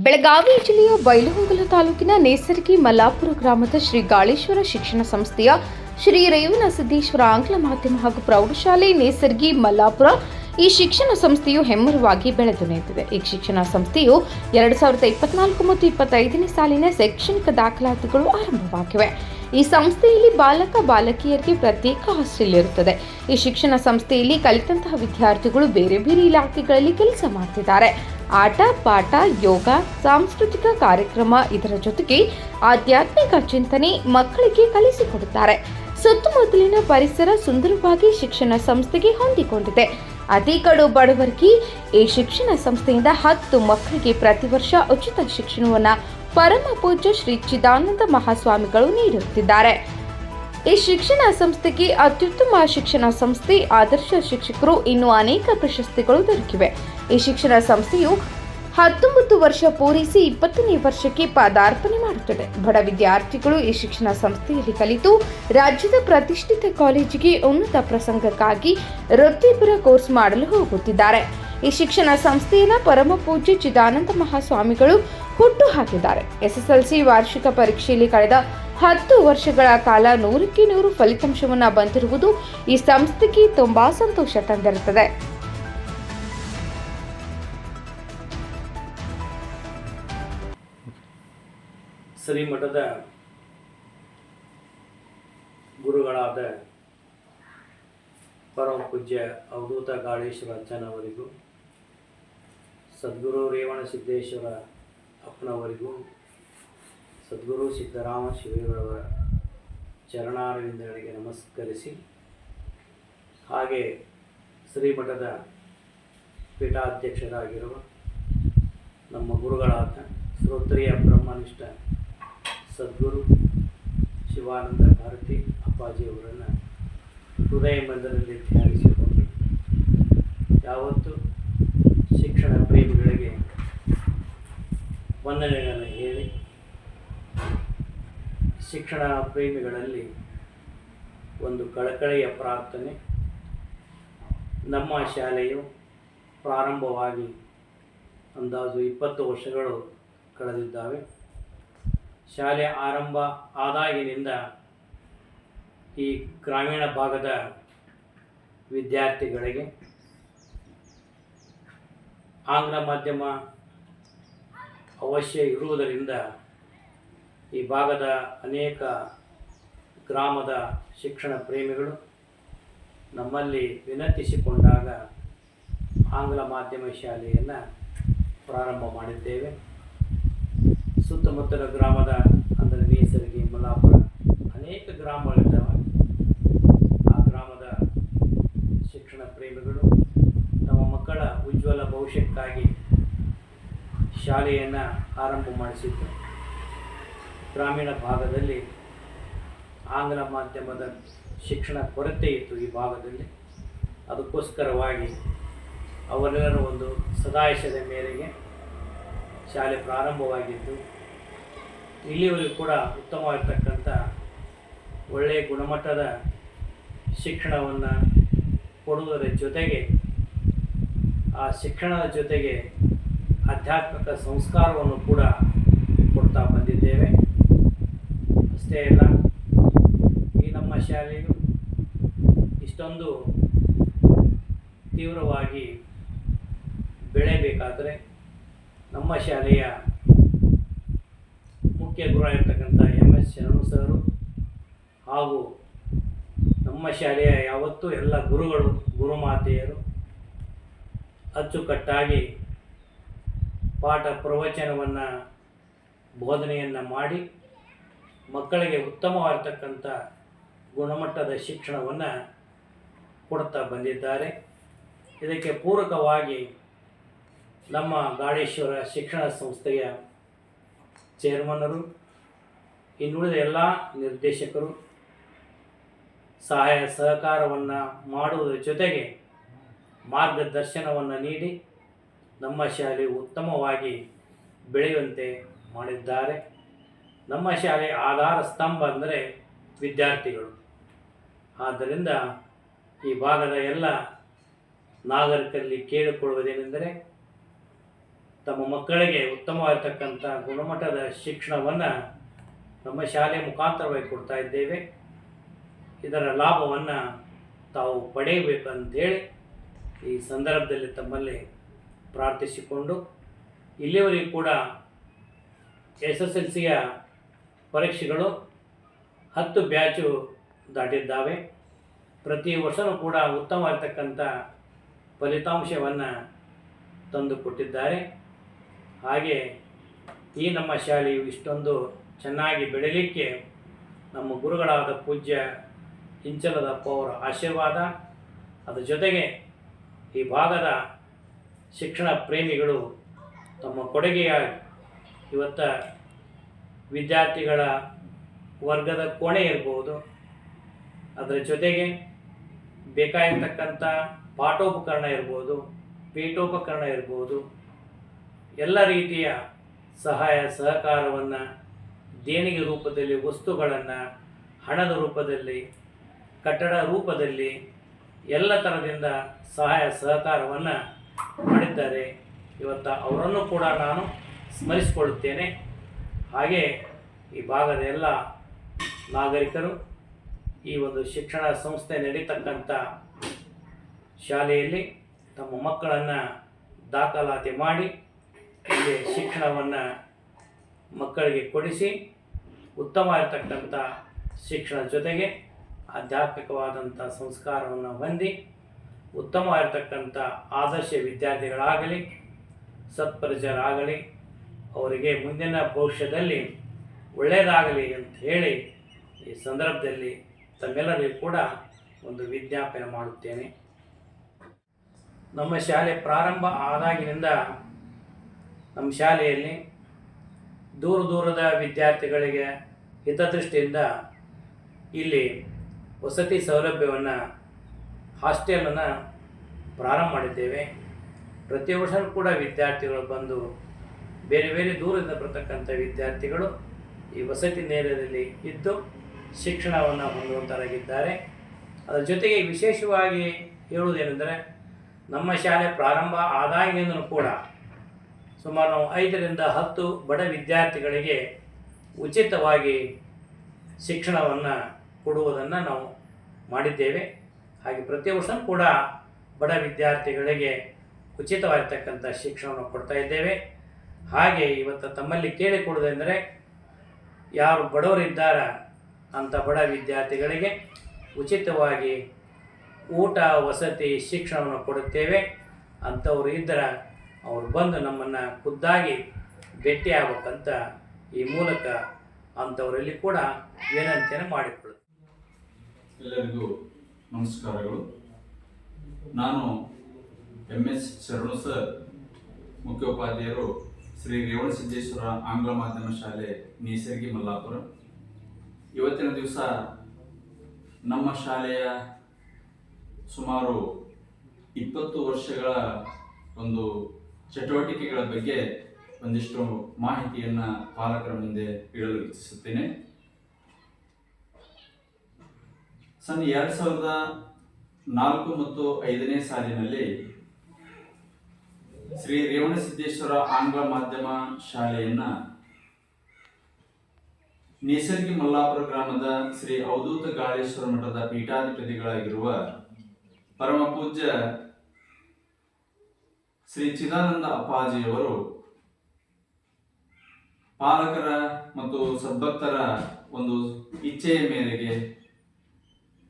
ಬೆಳಗಾವಿ ಜಿಲ್ಲೆಯ ಬೈಲಹೊಂಗಲ ತಾಲೂಕಿನ ನೇಸರ್ಗಿ ಮಲ್ಲಾಪುರ ಗ್ರಾಮದ ಶ್ರೀ ಗಾಳೇಶ್ವರ ಶಿಕ್ಷಣ ಸಂಸ್ಥೆಯ ಶ್ರೀ ರೇವಣಸಿದ್ದೇಶ್ವರ ಆಂಗ್ಲ ಮಾಧ್ಯಮ ಹಾಗೂ ಪ್ರೌಢಶಾಲೆ ನೇಸರ್ಗಿ ಮಲ್ಲಾಪುರ ಈ ಶಿಕ್ಷಣ ಸಂಸ್ಥೆಯು ಹೆಮ್ಮರವಾಗಿ ಬೆಳೆದು ನಿಂತಿದೆ. ಈ ಶಿಕ್ಷಣ ಸಂಸ್ಥೆಯು 2024 ಮತ್ತು 25ನೇ ಸಾಲಿನ ಶೈಕ್ಷಣಿಕ ದಾಖಲಾತಿಗಳು ಆರಂಭವಾಗಿವೆ. ಈ ಸಂಸ್ಥೆಯಲ್ಲಿ ಬಾಲಕ ಬಾಲಕಿಯರಿಗೆ ಪ್ರತ್ಯೇಕ ಹಾಸ್ಟೆಲ್ ಇರುತ್ತದೆ. ಈ ಶಿಕ್ಷಣ ಸಂಸ್ಥೆಯಲ್ಲಿ ಕಲಿತಂತಹ ವಿದ್ಯಾರ್ಥಿಗಳು ಬೇರೆ ಬೇರೆ ಇಲಾಖೆಗಳಲ್ಲಿ ಕೆಲಸ ಮಾಡ್ತಿದ್ದಾರೆ. ಆಟ ಪಾಠ, ಯೋಗ, ಸಾಂಸ್ಕೃತಿಕ ಕಾರ್ಯಕ್ರಮ, ಇದರ ಜೊತೆಗೆ ಆಧ್ಯಾತ್ಮಿಕ ಚಿಂತನೆ ಮಕ್ಕಳಿಗೆ ಕಲಿಸಿಕೊಡುತ್ತಾರೆ. ಸುತ್ತಮುತ್ತಲಿನ ಪರಿಸರ ಸುಂದರವಾಗಿ ಶಿಕ್ಷಣ ಸಂಸ್ಥೆಗೆ ಹೊಂದಿಕೊಂಡಿದೆ. ಅತಿ ಕಡು ಬಡವರಿಗೆ ಈ ಶಿಕ್ಷಣ ಸಂಸ್ಥೆಯಿಂದ 10 ಮಕ್ಕಳಿಗೆ ಪ್ರತಿ ವರ್ಷ ಉಚಿತ ಶಿಕ್ಷಣವನ್ನು ಪರಮ ಪೂಜ್ಯ ಶ್ರೀ ಚಿದಾನಂದ ಮಹಾಸ್ವಾಮಿಗಳು ನೀಡುತ್ತಿದ್ದಾರೆ. ಈ ಶಿಕ್ಷಣ ಸಂಸ್ಥೆಗೆ ಅತ್ಯುತ್ತಮ ಶಿಕ್ಷಣ ಸಂಸ್ಥೆ, ಆದರ್ಶ ಶಿಕ್ಷಕರು, ಇನ್ನೂ ಅನೇಕ ಪ್ರಶಸ್ತಿಗಳು ದೊರಕಿವೆ. ಈ ಶಿಕ್ಷಣ ಸಂಸ್ಥೆಯು 19 ವರ್ಷ ಪೂರೈಸಿ 20ನೇ ವರ್ಷಕ್ಕೆ ಪದಾರ್ಪಣೆ ಮಾಡುತ್ತದೆ. ಬಡ ವಿದ್ಯಾರ್ಥಿಗಳು ಈ ಶಿಕ್ಷಣ ಸಂಸ್ಥೆಯಲ್ಲಿ ಕಲಿತು ರಾಜ್ಯದ ಪ್ರತಿಷ್ಠಿತ ಕಾಲೇಜಿಗೆ ಉನ್ನತ ಪ್ರಸಂಗಕ್ಕಾಗಿ ವೃತ್ತಿಪರ ಕೋರ್ಸ್ ಮಾಡಲು ಹೋಗುತ್ತಿದ್ದಾರೆ. ಈ ಶಿಕ್ಷಣ ಸಂಸ್ಥೆಯನ್ನು ಪರಮ ಪೂಜ್ಯ ಚಿದಾನಂದ ಮಹಾಸ್ವಾಮಿಗಳು ಹುಟ್ಟು ಹಾಕಿದ್ದಾರೆ. ಎಸ್ಎಸ್ಎಲ್ಸಿ ವಾರ್ಷಿಕ ಪರೀಕ್ಷೆಯಲ್ಲಿ ಕಳೆದ 10 ವರ್ಷಗಳ ಕಾಲ 100ಕ್ಕೆ 100 ಫಲಿತಾಂಶವನ್ನು ಬಂದಿರುವುದು ಈ ಸಂಸ್ಥೆಗೆ ತುಂಬಾ ಸಂತೋಷ ತಂದಿರುತ್ತದೆ. ಶ್ರೀಮಠದ ಗುರುಗಳಾದ ಪರಮ ಪೂಜ್ಯ ಅವಧೂತ ಗಾಳೇಶ್ವರ ಅಜ್ಜನವರಿಗೂ, ಸದ್ಗುರು ರೇವಣಸಿದ್ದೇಶ್ವರ ಅಪ್ಪನವರಿಗೂ, ಸದ್ಗುರು ಸಿದ್ದರಾಮ ಶಿವೇರವರ ಚರಣಾರವಿಂದಗಳಿಗೆ ನಮಸ್ಕರಿಸಿ, ಹಾಗೆ ಶ್ರೀಮಠದ ಪೀಠಾಧ್ಯಕ್ಷರಾಗಿರುವ ನಮ್ಮ ಗುರುಗಳಾದ ಶ್ರೋತ್ರಿಯ ಬ್ರಹ್ಮನಿಷ್ಠ ಸದ್ಗುರು ಶಿವಾನಂದ ಭಾರತಿ ಅಪ್ಪಾಜಿಯವರನ್ನು ಹೃದಯ ಮಂದಿರದಲ್ಲಿ ಧ್ಯಾನಿಸಿಕೊಂಡು, ಯಾವತ್ತು ಶಿಕ್ಷಣ ಪ್ರೇಮಿಗಳಿಗೆ ವಂದನೆಗಳನ್ನು ಹೇಳಿ, ಶಿಕ್ಷಣ ಪ್ರೇಮಿಗಳಲ್ಲಿ ಒಂದು ಕಳಕಳಿಯ ಪ್ರಾರ್ಥನೆ. ನಮ್ಮ ಶಾಲೆಯು ಪ್ರಾರಂಭವಾಗಿ ಅಂದಾಜು 20 ವರ್ಷಗಳು ಕಳೆದಿದ್ದಾವೆ. ಶಾಲೆ ಆರಂಭ ಆದಾಗಿನಿಂದ ಈ ಗ್ರಾಮೀಣ ಭಾಗದ ವಿದ್ಯಾರ್ಥಿಗಳಿಗೆ ಆಂಗ್ಲ ಮಾಧ್ಯಮ ಅವಶ್ಯ ಇರುವುದರಿಂದ ಈ ಭಾಗದ ಅನೇಕ ಗ್ರಾಮದ ಶಿಕ್ಷಣ ಪ್ರೇಮಿಗಳು ನಮ್ಮಲ್ಲಿ ವಿನಂತಿಸಿಕೊಂಡಾಗ ಆಂಗ್ಲ ಮಾಧ್ಯಮ ಶಾಲೆಯನ್ನು ಪ್ರಾರಂಭ ಮಾಡಿದ್ದೇವೆ. ಸುತ್ತಮುತ್ತಲ ಗ್ರಾಮದ ಅಂದರೆ ನೇಸರ್ಗಿ, ಮಲ್ಲಾಪುರ ಅನೇಕ ಗ್ರಾಮಗಳಿದ್ದಾವೆ. ಆ ಗ್ರಾಮದ ಶಿಕ್ಷಣ ಪ್ರೇಮಿಗಳು ತಮ್ಮ ಮಕ್ಕಳ ಉಜ್ವಲ ಭವಿಷ್ಯಕ್ಕಾಗಿ ಶಾಲೆಯನ್ನು ಆರಂಭ ಮಾಡಿಸಿದ್ದು. ಗ್ರಾಮೀಣ ಭಾಗದಲ್ಲಿ ಆಂಗ್ಲ ಮಾಧ್ಯಮದ ಶಿಕ್ಷಣ ಕೊರತೆ ಇತ್ತು ಈ ಭಾಗದಲ್ಲಿ. ಅದಕ್ಕೋಸ್ಕರವಾಗಿ ಅವರೆಲ್ಲರ ಒಂದು ಸದಾಶಯದ ಮೇರೆಗೆ ಶಾಲೆ ಪ್ರಾರಂಭವಾಗಿದ್ದು, ಇಲ್ಲಿವರೆಗೂ ಕೂಡ ಉತ್ತಮವಾಗಿರ್ತಕ್ಕಂಥ ಒಳ್ಳೆಯ ಗುಣಮಟ್ಟದ ಶಿಕ್ಷಣವನ್ನು ಕೊಡುವುದರ ಜೊತೆಗೆ, ಆ ಶಿಕ್ಷಣದ ಜೊತೆಗೆ ಆಧ್ಯಾತ್ಮಿಕ ಸಂಸ್ಕಾರವನ್ನು ಕೂಡ ಕೊಡ್ತಾ ಬಂದಿದ್ದೇವೆ. ಅಷ್ಟೇ ಅಲ್ಲ, ಈ ನಮ್ಮ ಶಾಲೆಯು ಇಷ್ಟೊಂದು ತೀವ್ರವಾಗಿ ಬೆಳೆಯಬೇಕಾದರೆ ನಮ್ಮ ಶಾಲೆಯ ಮುಖ್ಯ ಗುರುವಾಗಿರ್ತಕ್ಕಂಥ MS ಶರಣು ಸರು ಹಾಗೂ ನಮ್ಮ ಶಾಲೆಯ ಯಾವತ್ತೂ ಎಲ್ಲ ಗುರುಗಳು, ಗುರುಮಾತೆಯರು ಅಚ್ಚುಕಟ್ಟಾಗಿ ಪಾಠ ಪ್ರವಚನವನ್ನು ಬೋಧನೆಯನ್ನು ಮಾಡಿ ಮಕ್ಕಳಿಗೆ ಉತ್ತಮವಾಗಿರ್ತಕ್ಕಂಥ ಗುಣಮಟ್ಟದ ಶಿಕ್ಷಣವನ್ನು ಕೊಡ್ತಾ ಬಂದಿದ್ದಾರೆ. ಇದಕ್ಕೆ ಪೂರಕವಾಗಿ ನಮ್ಮ ಗಾಳೇಶ್ವರ ಶಿಕ್ಷಣ ಸಂಸ್ಥೆಯ ಚೇರ್ಮನ್ನರು, ಇನ್ನುಳಿದ ಎಲ್ಲ ನಿರ್ದೇಶಕರು ಸಹಾಯ ಸಹಕಾರವನ್ನು ಮಾಡುವುದರ ಜೊತೆಗೆ ಮಾರ್ಗದರ್ಶನವನ್ನು ನೀಡಿ ನಮ್ಮ ಶಾಲೆ ಉತ್ತಮವಾಗಿ ಬೆಳೆಯುವಂತೆ ಮಾಡಿದ್ದಾರೆ. ನಮ್ಮ ಶಾಲೆಯ ಆಧಾರ ಸ್ತಂಭ ಅಂದರೆ ವಿದ್ಯಾರ್ಥಿಗಳು. ಆದ್ದರಿಂದ ಈ ಭಾಗದ ಎಲ್ಲ ನಾಗರಿಕರಲ್ಲಿ ಕೇಳಿಕೊಳ್ಳುವುದೇನೆಂದರೆ, ತಮ್ಮ ಮಕ್ಕಳಿಗೆ ಉತ್ತಮವಾಗಿರ್ತಕ್ಕಂಥ ಗುಣಮಟ್ಟದ ಶಿಕ್ಷಣವನ್ನು ನಮ್ಮ ಶಾಲೆ ಮುಖಾಂತರವಾಗಿ ಕೊಡ್ತಾ ಇದ್ದೇವೆ. ಇದರ ಲಾಭವನ್ನು ತಾವು ಪಡೆಯಬೇಕಂತೇಳಿ ಈ ಸಂದರ್ಭದಲ್ಲಿ ತಮ್ಮಲ್ಲಿ ಪ್ರಾರ್ಥಿಸಿಕೊಂಡು, ಇಲ್ಲಿಯವರೆಗೂ ಕೂಡ SSLCಯ ಪರೀಕ್ಷೆಗಳು 10 ಬ್ಯಾಚು ದಾಟಿದ್ದಾವೆ. ಪ್ರತಿ ವರ್ಷವೂ ಕೂಡ ಉತ್ತಮವಾಗಿರ್ತಕ್ಕಂಥ ಫಲಿತಾಂಶವನ್ನು ತಂದುಕೊಟ್ಟಿದ್ದಾರೆ. ಹಾಗೆ ಈ ನಮ್ಮ ಶಾಲೆಯು ಇಷ್ಟೊಂದು ಚೆನ್ನಾಗಿ ಬೆಳೀಲಿಕ್ಕೆ ನಮ್ಮ ಗುರುಗಳಾದ ಪೂಜ್ಯ ಇಂಚಲದಪ್ಪ ಅವರ ಆಶೀರ್ವಾದ, ಅದರ ಜೊತೆಗೆ ಈ ಭಾಗದ ಶಿಕ್ಷಣ ಪ್ರೇಮಿಗಳು ತಮ್ಮ ಕೊಡುಗೆಯಾಗಿ ಇವತ್ತು ವಿದ್ಯಾರ್ಥಿಗಳ ವರ್ಗದ ಕೋಣೆ ಇರ್ಬೋದು, ಅದರ ಜೊತೆಗೆ ಬೇಕಾಗಿರ್ತಕ್ಕಂಥ ಪಾಠೋಪಕರಣ ಇರ್ಬೋದು, ಪೀಠೋಪಕರಣ ಇರ್ಬೋದು, ಎಲ್ಲ ರೀತಿಯ ಸಹಾಯ ಸಹಕಾರವನ್ನು ದೇಣಿಗೆ ರೂಪದಲ್ಲಿ, ವಸ್ತುಗಳನ್ನು ಹಣದ ರೂಪದಲ್ಲಿ, ಕಟ್ಟಡ ರೂಪದಲ್ಲಿ ಎಲ್ಲ ಥರದಿಂದ ಸಹಾಯ ಸಹಕಾರವನ್ನು ಮಾಡಿದ್ದಾರೆ. ಇವತ್ತು ಅವರನ್ನು ಕೂಡ ನಾನು ಸ್ಮರಿಸಿಕೊಳ್ಳುತ್ತೇನೆ. ಹಾಗೆ ಈ ಭಾಗದ ಎಲ್ಲ ನಾಗರಿಕರು ಈ ಒಂದು ಶಿಕ್ಷಣ ಸಂಸ್ಥೆ ನಡೀತಕ್ಕಂಥ ಶಾಲೆಯಲ್ಲಿ ತಮ್ಮ ಮಕ್ಕಳನ್ನು ದಾಖಲಾತಿ ಮಾಡಿ ಇಲ್ಲಿ ಶಿಕ್ಷಣವನ್ನು ಮಕ್ಕಳಿಗೆ ಕೊಡಿಸಿ ಉತ್ತಮವಾಗಿರ್ತಕ್ಕಂಥ ಶಿಕ್ಷಣ ಜೊತೆಗೆ ಆಧ್ಯಾತ್ಮಿಕವಾದಂಥ ಸಂಸ್ಕಾರವನ್ನು ಹೊಂದಿ ಉತ್ತಮವಾಗಿರ್ತಕ್ಕಂಥ ಆದರ್ಶ ವಿದ್ಯಾರ್ಥಿಗಳಾಗಲಿ, ಸತ್ಪರಿಚಯರಾಗಲಿ, ಅವರಿಗೆ ಮುಂದಿನ ಭವಿಷ್ಯದಲ್ಲಿ ಒಳ್ಳೆಯದಾಗಲಿ ಅಂತ ಹೇಳಿ ಈ ಸಂದರ್ಭದಲ್ಲಿ ತಮ್ಮೆಲ್ಲರಿಗೂ ಕೂಡ ಒಂದು ವಿಜ್ಞಾಪನೆ ಮಾಡುತ್ತೇನೆ. ನಮ್ಮ ಶಾಲೆ ಪ್ರಾರಂಭ ಆದಾಗಿನಿಂದ ನಮ್ಮ ಶಾಲೆಯಲ್ಲಿ ದೂರದ ವಿದ್ಯಾರ್ಥಿಗಳಿಗೆ ಹಿತದೃಷ್ಟಿಯಿಂದ ಇಲ್ಲಿ ವಸತಿ ಸೌಲಭ್ಯವನ್ನು, ಹಾಸ್ಟೆಲನ್ನು ಪ್ರಾರಂಭ ಮಾಡಿದ್ದೇವೆ. ಪ್ರತಿ ವರ್ಷವೂ ಕೂಡ ವಿದ್ಯಾರ್ಥಿಗಳು ಬಂದು ಬೇರೆ ಬೇರೆ ದೂರದಿಂದ ಬರ್ತಕ್ಕಂಥ ವಿದ್ಯಾರ್ಥಿಗಳು ಈ ವಸತಿ ನಿಲಯದಲ್ಲಿ ಇದ್ದು ಶಿಕ್ಷಣವನ್ನು ಹೊಂದುವಂತರಾಗಿದ್ದಾರೆ. ಅದರ ಜೊತೆಗೆ ವಿಶೇಷವಾಗಿ ಹೇಳುವುದೇನೆಂದರೆ, ನಮ್ಮ ಶಾಲೆ ಪ್ರಾರಂಭ ಆದಾಗಿನಿಂದಲೂ ಕೂಡ ಸುಮಾರು 5ರಿಂದ 10 ಬಡ ವಿದ್ಯಾರ್ಥಿಗಳಿಗೆ ಉಚಿತವಾಗಿ ಶಿಕ್ಷಣವನ್ನು ಕೊಡುವುದನ್ನು ನಾವು ಮಾಡಿದ್ದೇವೆ. ಹಾಗೆ ಪ್ರತಿ ವರ್ಷ ಕೂಡ ಬಡ ವಿದ್ಯಾರ್ಥಿಗಳಿಗೆ ಉಚಿತವಾಗಿರ್ತಕ್ಕಂಥ ಶಿಕ್ಷಣವನ್ನು ಕೊಡ್ತಾ ಇದ್ದೇವೆ. ಹಾಗೆ ಇವತ್ತು ತಮ್ಮಲ್ಲಿ ಕೇಳಿಕೊಡುವುದೆಂದರೆ, ಯಾರು ಬಡವರಿದ್ದಾರ ಅಂಥ ಬಡ ವಿದ್ಯಾರ್ಥಿಗಳಿಗೆ ಉಚಿತವಾಗಿ ಊಟ, ವಸತಿ, ಶಿಕ್ಷಣವನ್ನು ಕೊಡುತ್ತೇವೆ. ಅಂಥವರು ಇದ್ದರೆ ಅವರು ಬಂದು ನಮ್ಮನ್ನು ಖುದ್ದಾಗಿ ಭೇಟಿಯಾಗಬೇಕಂತ ಈ ಮೂಲಕ ಅಂಥವರಲ್ಲಿ ಕೂಡ ವಿನಂತಿಯನ್ನು ಮಾಡಿಕೊಳ್ಳುತ್ತೆ. ಎಲ್ಲರಿಗೂ ನಮಸ್ಕಾರಗಳು. ನಾನು MS ಶರಣು ಸರ್, ಮುಖ್ಯೋಪಾಧ್ಯಾಯರು, ಶ್ರೀ ರೇವಣಸಿದ್ದೇಶ್ವರ ಆಂಗ್ಲ ಮಾಧ್ಯಮ ಶಾಲೆ, ನೇಸರ್ಗಿ, ಮಲ್ಲಾಪುರ. ಇವತ್ತಿನ ದಿವಸ ನಮ್ಮ ಶಾಲೆಯ ಸುಮಾರು 20 ವರ್ಷಗಳ ಒಂದು ಚಟುವಟಿಕೆಗಳ ಬಗ್ಗೆ ಒಂದಿಷ್ಟು ಮಾಹಿತಿಯನ್ನು ಪಾಲಕರ ಮುಂದೆ ಇಡಲು ಇಚ್ಛಿಸುತ್ತೇನೆ. ಸನ್ 2004 ಮತ್ತು 5ನೇ ಸಾಲಿನಲ್ಲಿ ಶ್ರೀ ರೇವಣಸಿದ್ದೇಶ್ವರ ಆಂಗ್ಲ ಮಾಧ್ಯಮ ಶಾಲೆಯನ್ನು ನೇಸರ್ಗಿ ಮಲ್ಲಾಪುರ ಗ್ರಾಮದ ಶ್ರೀ ಅವಧೂತ ಗಾಳೇಶ್ವರ ಮಠದ ಪೀಠಾಧಿಪತಿಗಳಾಗಿರುವ ಪರಮ ಪೂಜ್ಯ ಶ್ರೀ ಚಿದಾನಂದ ಅಪ್ಪಾಜಿಯವರು ಪಾಲಕರ ಮತ್ತು ಸದ್ಭಕ್ತರ ಒಂದು ಇಚ್ಛೆಯ ಮೇರೆಗೆ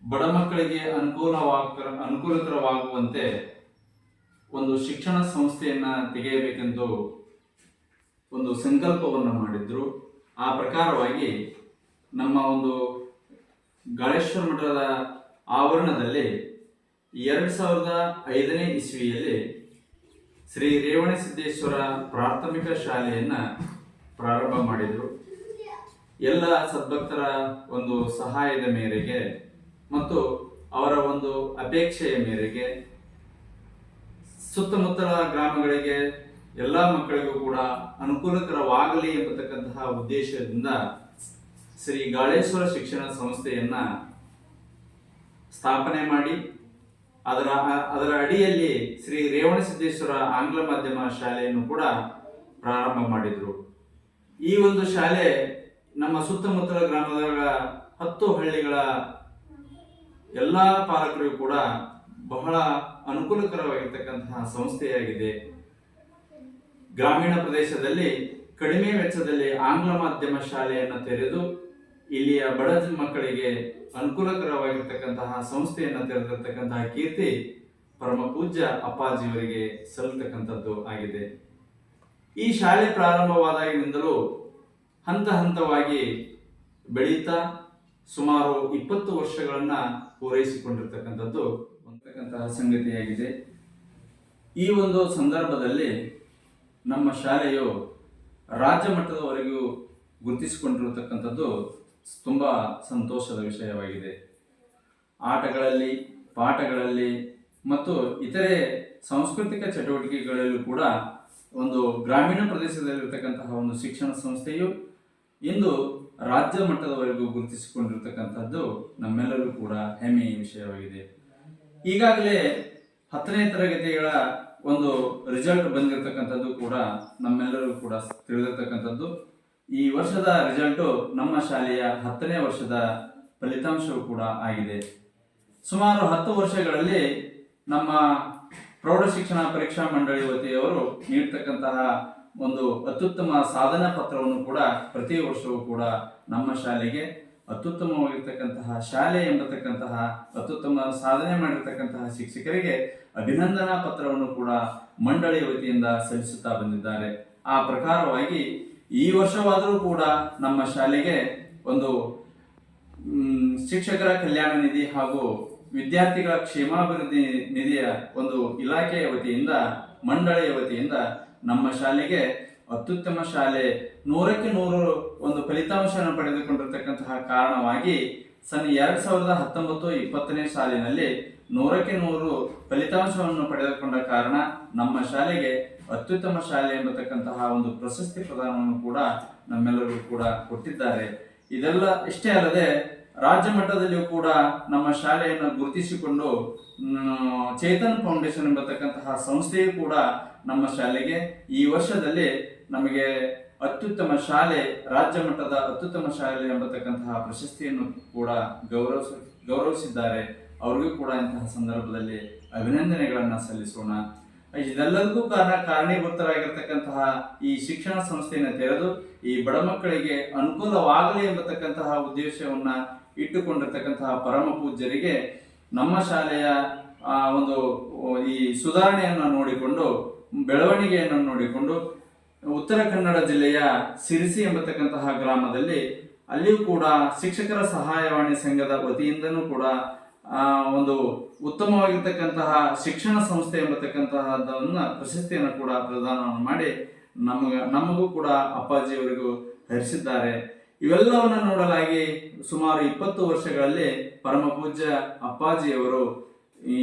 ಬಡ ಮಕ್ಕಳಿಗೆ ಅನುಕೂಲಕರವಾಗುವಂತೆ ಒಂದು ಶಿಕ್ಷಣ ಸಂಸ್ಥೆಯನ್ನು ತೆಗೆಯಬೇಕೆಂದು ಒಂದು ಸಂಕಲ್ಪವನ್ನು ಮಾಡಿದ್ರು. ಆ ಪ್ರಕಾರವಾಗಿ ನಮ್ಮ ಒಂದು ಗಾಳೇಶ್ವರ ಮಠದ ಆವರಣದಲ್ಲಿ 2005ನೇ ಇಸ್ವಿಯಲ್ಲಿ ಶ್ರೀ ರೇವಣಸಿದ್ದೇಶ್ವರ ಪ್ರಾಥಮಿಕ ಶಾಲೆಯನ್ನು ಪ್ರಾರಂಭ ಮಾಡಿದರು. ಎಲ್ಲ ಸದ್ಭಕ್ತರ ಒಂದು ಸಹಾಯದ ಮೇರೆಗೆ ಮತ್ತು ಅವರ ಒಂದು ಅಪೇಕ್ಷೆಯ ಮೇರೆಗೆ ಸುತ್ತಮುತ್ತಲ ಗ್ರಾಮಗಳಿಗೆ ಎಲ್ಲ ಮಕ್ಕಳಿಗೂ ಕೂಡ ಅನುಕೂಲಕರವಾಗಲಿ ಎಂಬತಕ್ಕಂತಹ ಉದ್ದೇಶದಿಂದ ಶ್ರೀ ಗಾಳೇಶ್ವರ ಶಿಕ್ಷಣ ಸಂಸ್ಥೆಯನ್ನು ಸ್ಥಾಪನೆ ಮಾಡಿ ಅದರ ಅಡಿಯಲ್ಲಿ ಶ್ರೀ ರೇವಣಸಿದ್ದೇಶ್ವರ ಆಂಗ್ಲ ಮಾಧ್ಯಮ ಶಾಲೆಯನ್ನು ಕೂಡ ಪ್ರಾರಂಭ ಮಾಡಿದರು. ಈ ಒಂದು ಶಾಲೆ ನಮ್ಮ ಸುತ್ತಮುತ್ತಲ ಗ್ರಾಮದ 10 ಹಳ್ಳಿಗಳ ಎಲ್ಲ ಪಾಲಕರಿಗೂ ಕೂಡ ಬಹಳ ಅನುಕೂಲಕರವಾಗಿರ್ತಕ್ಕಂತಹ ಸಂಸ್ಥೆಯಾಗಿದೆ. ಗ್ರಾಮೀಣ ಪ್ರದೇಶದಲ್ಲಿ ಕಡಿಮೆ ವೆಚ್ಚದಲ್ಲಿ ಆಂಗ್ಲ ಮಾಧ್ಯಮ ಶಾಲೆಯನ್ನು ತೆರೆದು ಇಲ್ಲಿಯ ಬಡ ಮಕ್ಕಳಿಗೆ ಅನುಕೂಲಕರವಾಗಿರ್ತಕ್ಕಂತಹ ಸಂಸ್ಥೆಯನ್ನು ತೆರೆದಿರ್ತಕ್ಕಂತಹ ಕೀರ್ತಿ ಪರಮ ಪೂಜ್ಯ ಅಪ್ಪಾಜಿಯವರಿಗೆ ಸಲ್ಲತಕ್ಕಂಥದ್ದು ಆಗಿದೆ. ಈ ಶಾಲೆ ಪ್ರಾರಂಭವಾದಾಗಿನಿಂದಲೂ ಹಂತ ಹಂತವಾಗಿ ಬೆಳೀತಾ ಸುಮಾರು 20 ವರ್ಷಗಳನ್ನ ಪೂರೈಸಿಕೊಂಡಿರ್ತಕ್ಕಂಥದ್ದು ಸಂಗತಿಯಾಗಿದೆ. ಈ ಒಂದು ಸಂದರ್ಭದಲ್ಲಿ ನಮ್ಮ ಶಾಲೆಯು ರಾಜ್ಯ ಮಟ್ಟದವರೆಗೂ ಗುರುತಿಸಿಕೊಂಡಿರತಕ್ಕಂಥದ್ದು ತುಂಬಾ ಸಂತೋಷದ ವಿಷಯವಾಗಿದೆ. ಆಟಗಳಲ್ಲಿ, ಪಾಠಗಳಲ್ಲಿ ಮತ್ತು ಇತರೆ ಸಾಂಸ್ಕೃತಿಕ ಚಟುವಟಿಕೆಗಳಲ್ಲೂ ಕೂಡ ಒಂದು ಗ್ರಾಮೀಣ ಪ್ರದೇಶದಲ್ಲಿರ್ತಕ್ಕಂತಹ ಒಂದು ಶಿಕ್ಷಣ ಸಂಸ್ಥೆಯು ಇಂದು ರಾಜ್ಯ ಮಟ್ಟದವರೆಗೂ ಗುರುತಿಸಿಕೊಂಡಿರ್ತಕ್ಕಂಥದ್ದು ನಮ್ಮೆಲ್ಲರೂ ಕೂಡ ಹೆಮ್ಮೆಯ ವಿಷಯವಾಗಿದೆ. ಈಗಾಗಲೇ 10ನೇ ತರಗತಿಗಳ ಒಂದು ರಿಸಲ್ಟ್ ಬಂದಿರತಕ್ಕಂಥದ್ದು ಕೂಡ ನಮ್ಮೆಲ್ಲರೂ ಕೂಡ ತಿಳಿದಿರ್ತಕ್ಕಂಥದ್ದು. ಈ ವರ್ಷದ ರಿಸಲ್ಟು ನಮ್ಮ ಶಾಲೆಯ 10ನೇ ವರ್ಷದ ಫಲಿತಾಂಶವೂ ಕೂಡ ಆಗಿದೆ. ಸುಮಾರು 10 ವರ್ಷಗಳಲ್ಲಿ ನಮ್ಮ ಪ್ರೌಢ ಶಿಕ್ಷಣ ಪರೀಕ್ಷಾ ಮಂಡಳಿ ವತಿಯವರು ನೀಡತಕ್ಕಂತಹ ಒಂದು ಅತ್ಯುತ್ತಮ ಸಾಧನಾ ಪತ್ರವನ್ನು ಕೂಡ ಪ್ರತಿ ವರ್ಷವೂ ಕೂಡ ನಮ್ಮ ಶಾಲೆಗೆ ಅತ್ಯುತ್ತಮವಾಗಿರ್ತಕ್ಕಂತಹ ಶಾಲೆ ಎಂಬತಕ್ಕಂತಹ ಅತ್ಯುತ್ತಮ ಸಾಧನೆ ಮಾಡಿರ್ತಕ್ಕಂತಹ ಶಿಕ್ಷಕರಿಗೆ ಅಭಿನಂದನಾ ಪತ್ರವನ್ನು ಕೂಡ ಮಂಡಳಿ ವತಿಯಿಂದ ಸಲ್ಲಿಸುತ್ತಾ ಬಂದಿದ್ದಾರೆ. ಆ ಪ್ರಕಾರವಾಗಿ ಈ ವರ್ಷವಾದರೂ ಕೂಡ ನಮ್ಮ ಶಾಲೆಗೆ ಒಂದು ಶಿಕ್ಷಕರ ಕಲ್ಯಾಣ ನಿಧಿ ಹಾಗೂ ವಿದ್ಯಾರ್ಥಿಗಳ ಕ್ಷೇಮಾಭಿವೃದ್ಧಿ ನಿಧಿಯ ಒಂದು ಇಲಾಖೆಯ ವತಿಯಿಂದ, ಮಂಡಳಿಯ ವತಿಯಿಂದ ನಮ್ಮ ಶಾಲೆಗೆ ಅತ್ಯುತ್ತಮ ಶಾಲೆ 100ಕ್ಕೆ 100 ಒಂದು ಫಲಿತಾಂಶವನ್ನು ಪಡೆದುಕೊಂಡಿರ್ತಕ್ಕಂತಹ ಕಾರಣವಾಗಿ ಸನ್ 2019-20ನೇ ಸಾಲಿನಲ್ಲಿ 100ಕ್ಕೆ 100 ಫಲಿತಾಂಶವನ್ನು ಪಡೆದುಕೊಂಡ ಕಾರಣ ನಮ್ಮ ಶಾಲೆಗೆ ಅತ್ಯುತ್ತಮ ಶಾಲೆ ಎಂಬತಕ್ಕಂತಹ ಒಂದು ಪ್ರಶಸ್ತಿ ಪ್ರದಾನವನ್ನು ಕೂಡ ನಮ್ಮೆಲ್ಲರೂ ಕೂಡ ಕೊಟ್ಟಿದ್ದಾರೆ. ಇದೆಲ್ಲ ಇಷ್ಟೇ ಅಲ್ಲದೆ ರಾಜ್ಯ ಮಟ್ಟದಲ್ಲಿಯೂ ಕೂಡ ನಮ್ಮ ಶಾಲೆಯನ್ನು ಗುರುತಿಸಿಕೊಂಡು ಚೇತನ್ ಫೌಂಡೇಶನ್ ಎಂಬತಕ್ಕಂತಹ ಸಂಸ್ಥೆಯು ಕೂಡ ನಮ್ಮ ಶಾಲೆಗೆ ಈ ವರ್ಷದಲ್ಲಿ ನಮಗೆ ಅತ್ಯುತ್ತಮ ಶಾಲೆ, ರಾಜ್ಯ ಮಟ್ಟದ ಅತ್ಯುತ್ತಮ ಶಾಲೆ ಎಂಬತಕ್ಕಂತಹ ಪ್ರಶಸ್ತಿಯನ್ನು ಕೂಡ ಗೌರವಿಸಿದ್ದಾರೆ. ಅವರಿಗೂ ಕೂಡ ಇಂತಹ ಸಂದರ್ಭದಲ್ಲಿ ಅಭಿನಂದನೆಗಳನ್ನು ಸಲ್ಲಿಸೋಣ. ಇದೆಲ್ಲದಕ್ಕೂ ಕಾರಣೀಭೂತರಾಗಿರ್ತಕ್ಕಂತಹ ಈ ಶಿಕ್ಷಣ ಸಂಸ್ಥೆಯನ್ನು ತೆರೆದು ಈ ಬಡ ಮಕ್ಕಳಿಗೆ ಅನುಕೂಲವಾಗಲಿ ಎಂಬತಕ್ಕಂತಹ ಉದ್ದೇಶವನ್ನ ಇಟ್ಟುಕೊಂಡಿರ್ತಕ್ಕಂತಹ ಪರಮ ಪೂಜ್ಯರಿಗೆ ನಮ್ಮ ಶಾಲೆಯ ಒಂದು ಈ ಸುಧಾರಣೆಯನ್ನು ನೋಡಿಕೊಂಡು, ಬೆಳವಣಿಗೆಯನ್ನು ನೋಡಿಕೊಂಡು ಉತ್ತರ ಕನ್ನಡ ಜಿಲ್ಲೆಯ ಸಿರಿಸಿ ಎಂಬತಕ್ಕಂತಹ ಗ್ರಾಮದಲ್ಲಿ ಅಲ್ಲಿಯೂ ಕೂಡ ಶಿಕ್ಷಕರ ಸಹಾಯವಾಣಿ ಸಂಘದ ವತಿಯಿಂದನೂ ಕೂಡ ಒಂದು ಉತ್ತಮವಾಗಿರ್ತಕ್ಕಂತಹ ಶಿಕ್ಷಣ ಸಂಸ್ಥೆ ಎಂಬತಕ್ಕಂತಹದನ್ನ ಪ್ರಶಸ್ತಿಯನ್ನು ಕೂಡ ಪ್ರದಾನ ಮಾಡಿ ನಮಗೂ ಕೂಡ ಅಪ್ಪಾಜಿಯವರಿಗೂ ಹರಿಸಿದ್ದಾರೆ. ಇವೆಲ್ಲವನ್ನ ನೋಡಲಾಗಿ ಸುಮಾರು 20 ವರ್ಷಗಳಲ್ಲಿ ಪರಮ ಪೂಜ್ಯ ಅಪ್ಪಾಜಿಯವರು ಈ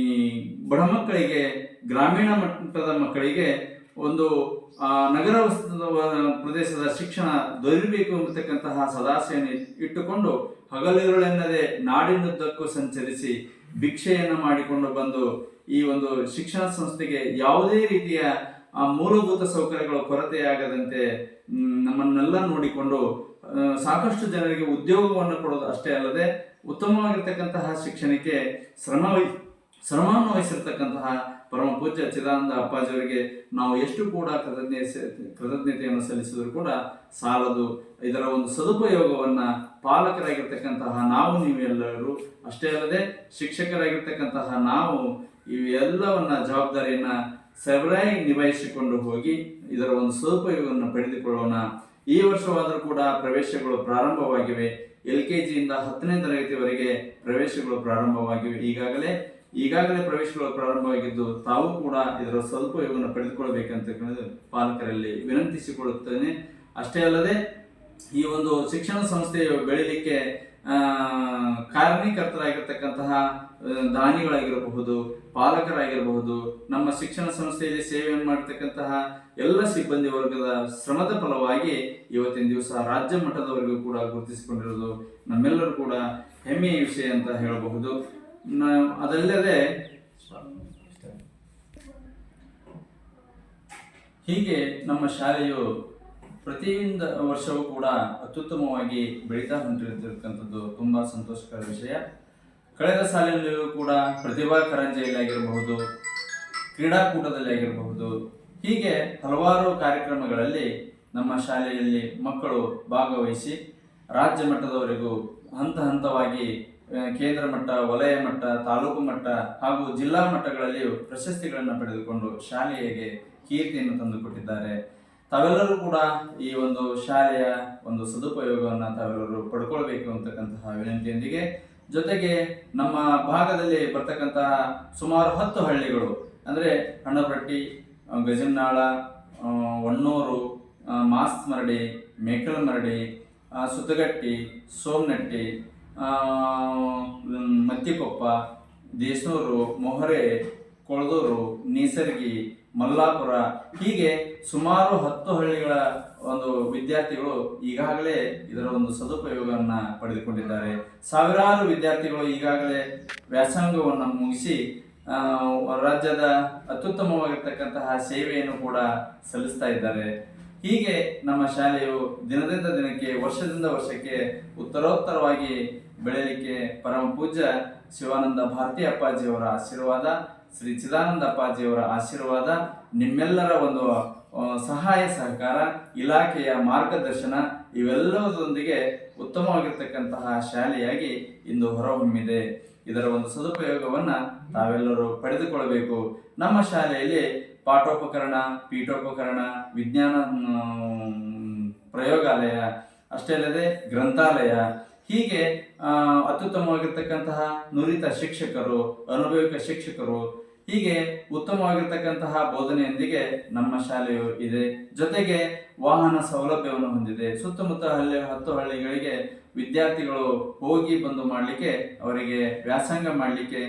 ಬಡ ಮಕ್ಕಳಿಗೆ, ಗ್ರಾಮೀಣ ಮಟ್ಟದ ಮಕ್ಕಳಿಗೆ ಒಂದು ನಗರ ಪ್ರದೇಶದ ಶಿಕ್ಷಣ ದೊರೆಯಬೇಕು ಎಂಬತಕ್ಕಂತಹ ಸದಾಸೆಯನ್ನು ಇಟ್ಟುಕೊಂಡು ಹಗಲಿರುಳೆನ್ನದೆ ನಾಡಿನುದ್ದಕ್ಕೂ ಸಂಚರಿಸಿ ಭಿಕ್ಷೆಯನ್ನು ಮಾಡಿಕೊಂಡು ಬಂದು ಈ ಒಂದು ಶಿಕ್ಷಣ ಸಂಸ್ಥೆಗೆ ಯಾವುದೇ ರೀತಿಯ ಮೂಲಭೂತ ಸೌಕರ್ಯಗಳ ಕೊರತೆಯಾಗದಂತೆ ನಮ್ಮನ್ನೆಲ್ಲ ನೋಡಿಕೊಂಡು ಸಾಕಷ್ಟು ಜನರಿಗೆ ಉದ್ಯೋಗವನ್ನು ಕೊಡೋದು ಅಷ್ಟೇ ಅಲ್ಲದೆ ಉತ್ತಮವಾಗಿರ್ತಕ್ಕಂತಹ ಶಿಕ್ಷಣಕ್ಕೆ ಶ್ರಮವನ್ನು ವಹಿಸಿರ್ತಕ್ಕಂತಹ ಪರಮ ಪೂಜ್ಯ ಚಿದಾನಂದ ಅಪ್ಪಾಜಿಯವರಿಗೆ ನಾವು ಎಷ್ಟು ಕೂಡ ಕೃತಜ್ಞತೆಯನ್ನು ಸಲ್ಲಿಸಿದ್ರು ಕೂಡ ಸಾಲದು. ಇದರ ಒಂದು ಸದುಪಯೋಗವನ್ನ ಪಾಲಕರಾಗಿರ್ತಕ್ಕಂತಹ ನಾವು ನೀವೆಲ್ಲರೂ, ಅಷ್ಟೇ ಅಲ್ಲದೆ ಶಿಕ್ಷಕರಾಗಿರ್ತಕ್ಕಂತಹ ನಾವು ಇವೆಲ್ಲವನ್ನ ಜವಾಬ್ದಾರಿಯನ್ನ ಸರಿಯಾಗಿ ನಿಭಾಯಿಸಿಕೊಂಡು ಹೋಗಿ ಇದರ ಒಂದು ಸದುಪಯೋಗವನ್ನು ಪಡೆದುಕೊಳ್ಳೋಣ. ಈ ವರ್ಷವಾದರೂ ಕೂಡ ಪ್ರವೇಶಗಳು ಪ್ರಾರಂಭವಾಗಿವೆ. LKG ಇಂದ 10ನೇ ತರಗತಿವರೆಗೆ ಪ್ರವೇಶಗಳು ಪ್ರಾರಂಭವಾಗಿವೆ. ಈಗಾಗಲೇ ಪ್ರವೇಶಗಳು ಪ್ರಾರಂಭವಾಗಿದ್ದು ತಾವು ಕೂಡ ಇದರ ಸದುಪಯೋಗವನ್ನು ಪಡೆದುಕೊಳ್ಳಬೇಕಂತ ಪಾಲಕರಲ್ಲಿ ವಿನಂತಿಸಿಕೊಳ್ಳುತ್ತೇನೆ. ಅಷ್ಟೇ ಅಲ್ಲದೆ ಈ ಒಂದು ಶಿಕ್ಷಣ ಸಂಸ್ಥೆಯು ಬೆಳೀಲಿಕ್ಕೆ ಕಾರಣೀಕರ್ತರಾಗಿರ್ತಕ್ಕಂತಹ ದಾನಿಗಳಾಗಿರಬಹುದು, ಪಾಲಕರಾಗಿರಬಹುದು, ನಮ್ಮ ಶಿಕ್ಷಣ ಸಂಸ್ಥೆಯಲ್ಲಿ ಸೇವೆಯನ್ನು ಮಾಡತಕ್ಕಂತಹ ಎಲ್ಲ ಸಿಬ್ಬಂದಿ ವರ್ಗದ ಶ್ರಮದ ಫಲವಾಗಿ ಇವತ್ತಿನ ದಿವಸ ರಾಜ್ಯ ಮಟ್ಟದವರೆಗೂ ಕೂಡ ಗುರುತಿಸಿಕೊಂಡಿರುವುದು ನಮ್ಮೆಲ್ಲರೂ ಕೂಡ ಹೆಮ್ಮೆಯ ವಿಷಯ ಅಂತ ಹೇಳಬಹುದು. ಅದಲ್ಲದೆ ಹೀಗೆ ನಮ್ಮ ಶಾಲೆಯು ಪ್ರತಿಯೊಂದು ವರ್ಷವೂ ಕೂಡ ಅತ್ಯುತ್ತಮವಾಗಿ ಬೆಳೀತಾ ಹೊಂಟಿರತಕ್ಕಂಥದ್ದು ತುಂಬ ಸಂತೋಷಕರ ವಿಷಯ. ಕಳೆದ ಸಾಲಿನಲ್ಲಿಯೂ ಕೂಡ ಪ್ರತಿಭಾ ಕಾರಂಜಿಯಲ್ಲಿ ಆಗಿರಬಹುದು, ಕ್ರೀಡಾಕೂಟದಲ್ಲಿ ಆಗಿರಬಹುದು, ಹೀಗೆ ಹಲವಾರು ಕಾರ್ಯಕ್ರಮಗಳಲ್ಲಿ ನಮ್ಮ ಶಾಲೆಯಲ್ಲಿ ಮಕ್ಕಳು ಭಾಗವಹಿಸಿ ರಾಜ್ಯ ಮಟ್ಟದವರೆಗೂ ಹಂತ ಹಂತವಾಗಿ ಕೇಂದ್ರ ಮಟ್ಟ, ವಲಯ ಮಟ್ಟ, ತಾಲೂಕು ಮಟ್ಟ ಹಾಗೂ ಜಿಲ್ಲಾ ಮಟ್ಟಗಳಲ್ಲಿಯೂ ಪ್ರಶಸ್ತಿಗಳನ್ನು ಪಡೆದುಕೊಂಡು ಶಾಲೆಗೆ ಕೀರ್ತಿಯನ್ನು ತಂದುಕೊಟ್ಟಿದ್ದಾರೆ. ತಾವೆಲ್ಲರೂ ಕೂಡ ಈ ಒಂದು ಶಾಲೆಯ ಒಂದು ಸದುಪಯೋಗವನ್ನು ತಾವೆಲ್ಲರೂ ಪಡ್ಕೊಳ್ಬೇಕು ಅಂತಕ್ಕಂತಹ ವಿನಂತಿಯೊಂದಿಗೆ, ಜೊತೆಗೆ ನಮ್ಮ ಭಾಗದಲ್ಲಿ ಬರ್ತಕ್ಕಂತಹ ಸುಮಾರು 10 ಹಳ್ಳಿಗಳು ಅಂದರೆ ಹಣ್ಣಪಟ್ಟಿ, ಗಜನ್ನಾಳ, ಹೊನ್ನೂರು, ಮಾಸ್ಮರಡಿ, ಮೇಕಲಮರಡಿ, ಸುತ್ತಗಟ್ಟಿ, ಸೋಮನಟ್ಟಿ, ಮತ್ತಿಕೊಪ್ಪ, ದೇಸನೂರು, ಮೊಹರೆ, ಕೊಳದೂರು, ನೇಸರ್ಗಿ, ಮಲ್ಲಾಪುರ, ಹೀಗೆ ಸುಮಾರು 10 ಹಳ್ಳಿಗಳ ಒಂದು ವಿದ್ಯಾರ್ಥಿಗಳು ಈಗಾಗಲೇ ಇದರ ಒಂದು ಸದುಪಯೋಗವನ್ನು ಪಡೆದುಕೊಂಡಿದ್ದಾರೆ. ಸಾವಿರಾರು ವಿದ್ಯಾರ್ಥಿಗಳು ಈಗಾಗಲೇ ವ್ಯಾಸಂಗವನ್ನು ಮುಗಿಸಿ ರಾಜ್ಯದ ಅತ್ಯುತ್ತಮವಾಗಿರ್ತಕ್ಕಂತಹ ಸೇವೆಯನ್ನು ಕೂಡ ಸಲ್ಲಿಸ್ತಾ ಇದ್ದಾರೆ. ಹೀಗೆ ನಮ್ಮ ಶಾಲೆಯು ದಿನದಿಂದ ದಿನಕ್ಕೆ, ವರ್ಷದಿಂದ ವರ್ಷಕ್ಕೆ ಉತ್ತರೋತ್ತರವಾಗಿ ಬೆಳೆಯಲಿಕ್ಕೆ ಪರಮ ಪೂಜ್ಯ ಶಿವಾನಂದ ಭಾರತಿ ಅಪ್ಪಾಜಿಯವರ ಆಶೀರ್ವಾದ, ಶ್ರೀ ಚಿದಾನಂದ ಅಪ್ಪಾಜಿಯವರ ಆಶೀರ್ವಾದ, ನಿಮ್ಮೆಲ್ಲರ ಒಂದು ಸಹಾಯ ಸಹಕಾರ, ಇಲಾಖೆಯ ಮಾರ್ಗದರ್ಶನ ಇವೆಲ್ಲದರೊಂದಿಗೆ ಉತ್ತಮವಾಗಿರ್ತಕ್ಕಂತಹ ಶಾಲೆಯಾಗಿ ಇಂದು ಹೊರಹೊಮ್ಮಿದೆ. ಇದರ ಒಂದು ಸದುಪಯೋಗವನ್ನು ತಾವೆಲ್ಲರೂ ಪಡೆದುಕೊಳ್ಳಬೇಕು. ನಮ್ಮ ಶಾಲೆಯಲ್ಲಿ ಪಾಠೋಪಕರಣ, ಪೀಠೋಪಕರಣ, ವಿಜ್ಞಾನ ಪ್ರಯೋಗಾಲಯ, ಅಷ್ಟೇ ಅಲ್ಲದೆ ಗ್ರಂಥಾಲಯ, ಹೀಗೆ ಅತ್ಯುತ್ತಮವಾಗಿರ್ತಕ್ಕಂತಹ ನುರಿತ ಶಿಕ್ಷಕರು, ಅನುಭವಿಕ ಶಿಕ್ಷಕರು, ಹೀಗೆ ಉತ್ತಮವಾಗಿರ್ತಕ್ಕಂತಹ ಬೋಧನೆಯೊಂದಿಗೆ ನಮ್ಮ ಶಾಲೆಯು ಇದೆ. ಜೊತೆಗೆ ವಾಹನ ಸೌಲಭ್ಯವನ್ನು ಹೊಂದಿದೆ. ಸುತ್ತಮುತ್ತ 10 ಹಳ್ಳಿಗಳಿಗೆ ವಿದ್ಯಾರ್ಥಿಗಳು ಹೋಗಿ ಬಂದು ಮಾಡಲಿಕ್ಕೆ, ಅವರಿಗೆ ವ್ಯಾಸಂಗ ಮಾಡಲಿಕ್ಕೆ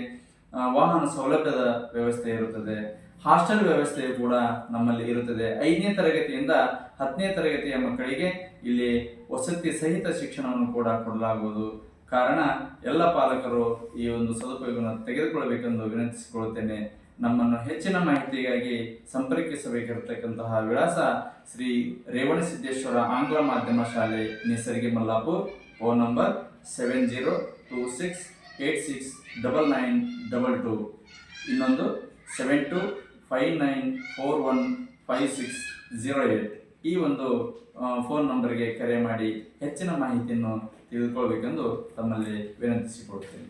ವಾಹನ ಸೌಲಭ್ಯದ ವ್ಯವಸ್ಥೆ ಇರುತ್ತದೆ. ಹಾಸ್ಟೆಲ್ ವ್ಯವಸ್ಥೆಯು ಕೂಡ ನಮ್ಮಲ್ಲಿ ಇರುತ್ತದೆ. 5ನೇ ತರಗತಿಯಿಂದ 10ನೇ ತರಗತಿಯ ಮಕ್ಕಳಿಗೆ ಇಲ್ಲಿ ವಸತಿ ಸಹಿತ ಶಿಕ್ಷಣವನ್ನು ಕೂಡ ಕೊಡಲಾಗುವುದು. ಕಾರಣ ಎಲ್ಲ ಪಾಲಕರು ಈ ಒಂದು ಸದುಪಯೋಗವನ್ನು ತೆಗೆದುಕೊಳ್ಳಬೇಕೆಂದು ವಿನಂತಿಸಿಕೊಳ್ಳುತ್ತೇನೆ. ನಮ್ಮನ್ನು ಹೆಚ್ಚಿನ ಮಾಹಿತಿಗಾಗಿ ಸಂಪರ್ಕಿಸಬೇಕಿರತಕ್ಕಂತಹ ವಿಳಾಸ ಶ್ರೀ ರೇವಣಸಿದ್ದೇಶ್ವರ ಆಂಗ್ಲ ಮಾಧ್ಯಮ ಶಾಲೆ, ನೇಸರ್ಗಿ, ಮಲ್ಲಾಪುರ್. Phone number 7026869922. ಇನ್ನೊಂದು 7259415608. ಈ ಒಂದು ಫೋನ್ ನಂಬರ್ಗೆ ಕರೆ ಮಾಡಿ ಹೆಚ್ಚಿನ ಮಾಹಿತಿಯನ್ನು ತಿಳಿದುಕೊಳ್ಳಬೇಕೆಂದು ತಮ್ಮಲ್ಲಿ ವಿನಂತಿಸಿಕೊಳ್ತೇನೆ.